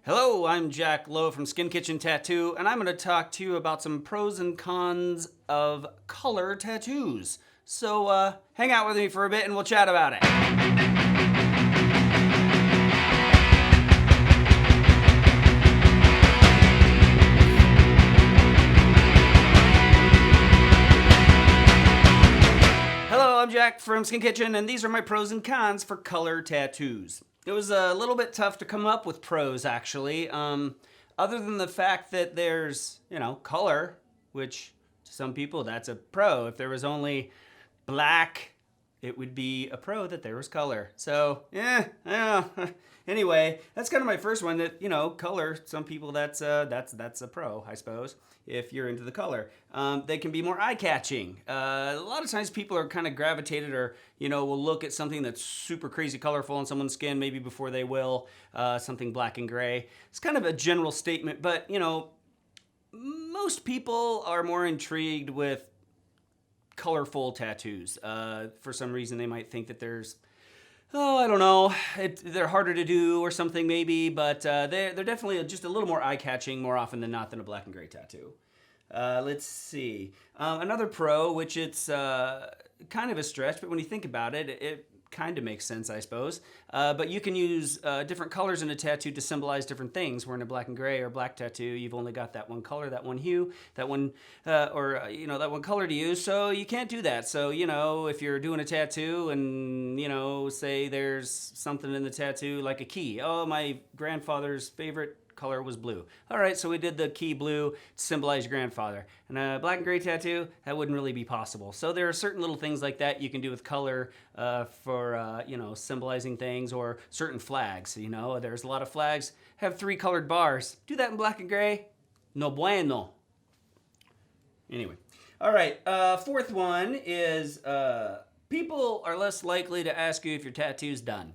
Hello, I'm Jack Lowe from Skin Kitchen Tattoo, and I'm going to talk to you about some pros and cons of color tattoos. So, hang out with me for a bit and we'll chat about it. Hello, I'm Jack from Skin Kitchen, and these are my pros and cons for color tattoos. It was a little bit tough to come up with pros, actually. Other than the fact that there's, color, which to some people that's a pro. If there was only black, it would be a pro that there was color. So, anyway, that's kind of my first one. That color. Some people that's a pro, I suppose. If you're into the color, they can be more eye-catching. A lot of times, people are kind of gravitated, or will look at something that's super crazy colorful on someone's skin, maybe before they will something black and gray. It's kind of a general statement, but most people are more intrigued with colorful tattoos. For some reason, they might think that there's, I don't know, they're harder to do or something maybe, but they're definitely just a little more eye-catching more often than not than a black and gray tattoo. Let's see. Another pro, which it's kind of a stretch, but when you think about it, it kind of makes sense, I suppose. But you can use different colors in a tattoo to symbolize different things. Where in a black and gray or black tattoo, you've only got that one color, that one hue, that one, that one color to use. So you can't do that. So, if you're doing a tattoo and, say there's something in the tattoo like a key. Oh, my grandfather's favorite color was blue. All right, so we did the key blue to symbolize your grandfather. And a black and gray tattoo, that wouldn't really be possible. So there are certain little things like that you can do with color for, symbolizing things, or certain flags. There's a lot of flags have 3 colored bars. Do that in black and gray, no bueno. Anyway, all right, fourth one is people are less likely to ask you if your tattoo's done.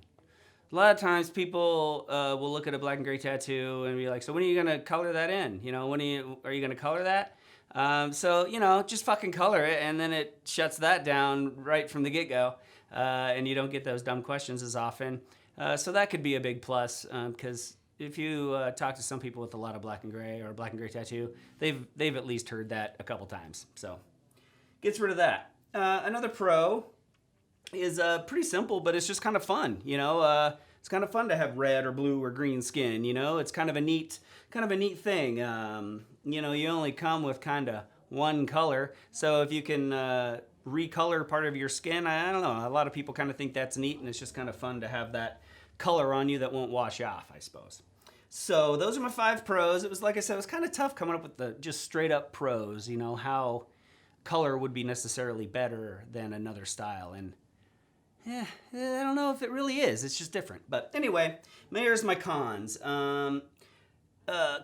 A lot of times people will look at a black and gray tattoo and be like, so when are you going to color that in? When are you going to color that? Just fucking color it, and then it shuts that down right from the get-go, and you don't get those dumb questions as often. So that could be a big plus, because if you talk to some people with a lot of black and gray or a black and gray tattoo, they've at least heard that a couple times. So gets rid of that. Another pro is pretty simple, but it's just kind of fun. It's kind of fun to have red or blue or green skin. It's kind of a neat thing. You only come with kind of one color, so if you can recolor part of your skin, I don't know. A lot of people kind of think that's neat, and it's just kind of fun to have that color on you that won't wash off, I suppose. So those are my 5 pros. It was, like I said, it was kind of tough coming up with the just straight up pros. How color would be necessarily better than another style, and I don't know if it really is. It's just different. But anyway, here's my cons.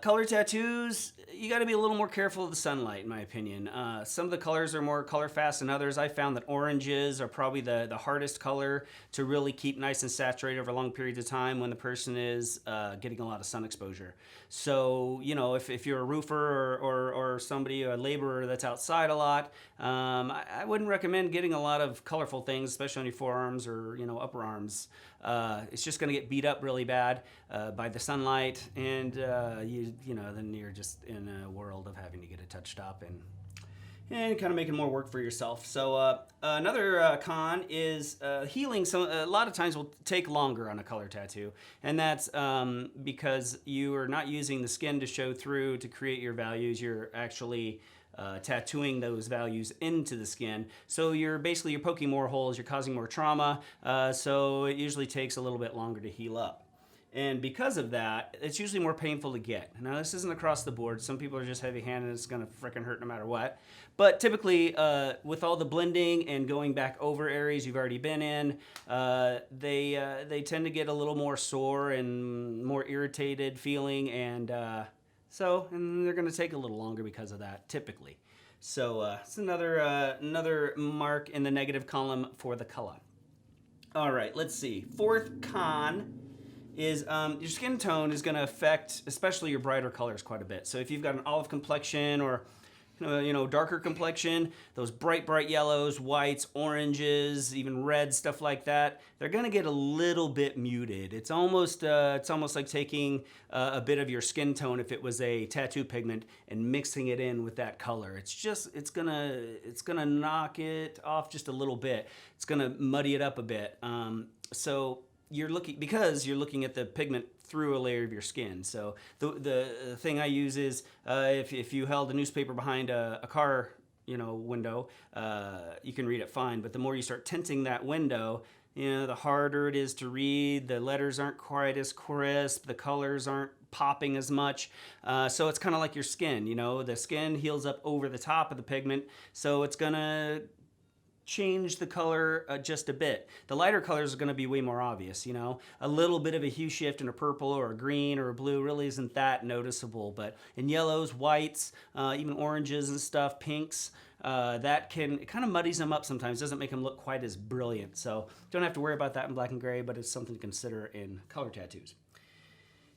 Color tattoos, you got to be a little more careful of the sunlight, in my opinion. Some of the colors are more color fast than others. I found that oranges are probably the hardest color to really keep nice and saturated over long periods of time when the person is getting a lot of sun exposure. So, if you're a roofer or somebody, a laborer that's outside a lot, I wouldn't recommend getting a lot of colorful things, especially on your forearms or, upper arms. It's just going to get beat up really bad by the sunlight, and then you're just in a world of having to get it touched up and kind of making more work for yourself. So another con is healing. A lot of times will take longer on a color tattoo, and that's because you are not using the skin to show through to create your values. You're actually tattooing those values into the skin. So you're poking more holes, you're causing more trauma, so it usually takes a little bit longer to heal up. And because of that, it's usually more painful to get. Now, this isn't across the board. Some people are just heavy-handed and it's going to frickin' hurt no matter what. But typically, with all the blending and going back over areas you've already been in, they tend to get a little more sore and more irritated feeling, and they're going to take a little longer because of that, typically. So it's another mark in the negative column for the color. All right, let's see. Fourth con is your skin tone is going to affect, especially your brighter colors, quite a bit. So if you've got an olive complexion or darker complexion, those bright yellows, whites, oranges, even red, stuff like that, they're gonna get a little bit muted. It's almost like taking a bit of your skin tone if it was a tattoo pigment and mixing it in with that color. It's gonna knock it off just a little bit. It's gonna muddy it up a bit. So you're looking at the pigment through a layer of your skin. So the thing I use is if you held a newspaper behind a car window, you can read it fine. But the more you start tinting that window, the harder it is to read. The letters aren't quite as crisp. The colors aren't popping as much. So it's kind of like your skin. The skin heals up over the top of the pigment, so it's gonna change the color just a bit. The lighter colors are going to be way more obvious. A little bit of a hue shift in a purple or a green or a blue really isn't that noticeable, but in yellows, whites, even oranges and stuff, pinks, it kind of muddies them up sometimes, doesn't make them look quite as brilliant. So don't have to worry about that in black and gray, but it's something to consider in color tattoos.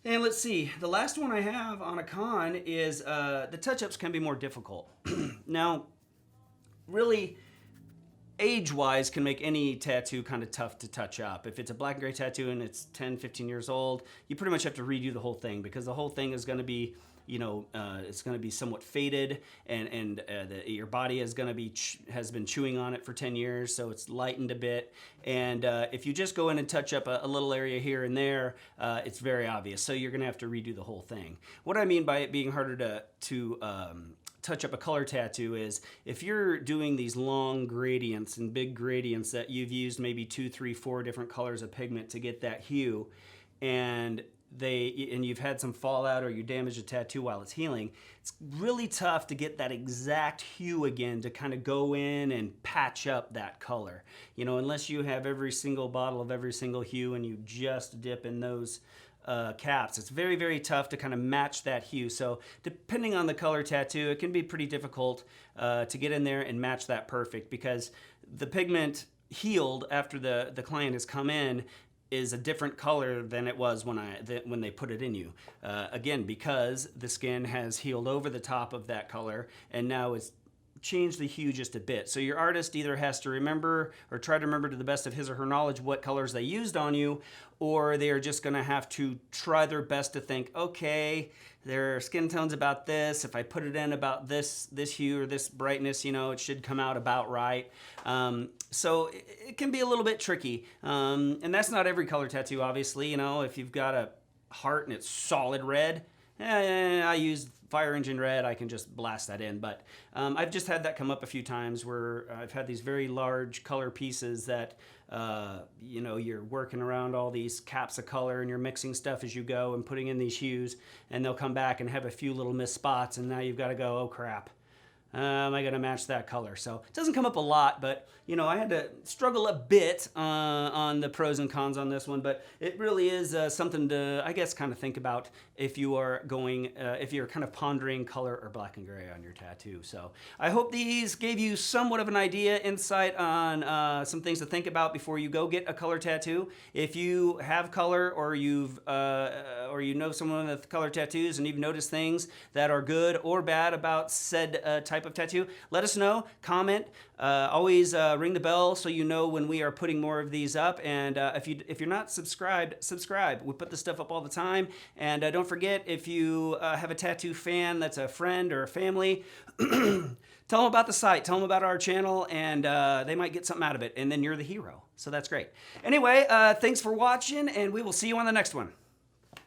And let's see, the last one I have on a con is the touch-ups can be more difficult. Now, really, age-wise can make any tattoo kind of tough to touch up. If it's a black and gray tattoo and it's 10, 15 years old, you pretty much have to redo the whole thing, because the whole thing is going to be, it's going to be somewhat faded, and your body has been chewing on it for 10 years, so it's lightened a bit. And if you just go in and touch up a little area here and there, it's very obvious. So you're going to have to redo the whole thing. What I mean by it being harder to touch up a color tattoo is if you're doing these long gradients and big gradients that you've used maybe 2, 3, 4 different colors of pigment to get that hue, and you've had some fallout or you damaged a tattoo while it's healing, it's really tough to get that exact hue again to kind of go in and patch up that color. Unless you have every single bottle of every single hue and you just dip in those caps, it's very, very tough to kind of match that hue. So depending on the color tattoo, it can be pretty difficult to get in there and match that perfect, because the pigment healed after the client has come in is a different color than it was when they put it in you. Again, because the skin has healed over the top of that color and now it's changed the hue just a bit. So your artist either has to remember or try to remember to the best of his or her knowledge what colors they used on you, or they are just going to have to try their best to think, okay, their skin tone's about this. If I put it in about this hue or this brightness, it should come out about right. So it can be a little bit tricky. And that's not every color tattoo, obviously. If you've got a heart and it's solid red, I use fire engine red, I can just blast that in. But I've just had that come up a few times where I've had these very large color pieces that you're working around all these caps of color and you're mixing stuff as you go and putting in these hues, and they'll come back and have a few little missed spots, and now you've got to go, oh crap, am I going to match that color? So it doesn't come up a lot, but I had to struggle a bit on the pros and cons on this one, but it really is something to, I guess, kind of think about if you are if you're kind of pondering color or black and gray on your tattoo. So I hope these gave you somewhat of an idea, insight on some things to think about before you go get a color tattoo. If you have color, or or you know someone with color tattoos and you've noticed things that are good or bad about said type of tattoo, let us know. Comment. Always ring the bell so you know when we are putting more of these up. And if you're not subscribed, subscribe. We put this stuff up all the time. And don't forget, if you have a tattoo fan that's a friend or a family, tell them about the site, tell them about our channel, and they might get something out of it. And then you're the hero. So that's great. Anyway, thanks for watching, and we will see you on the next one.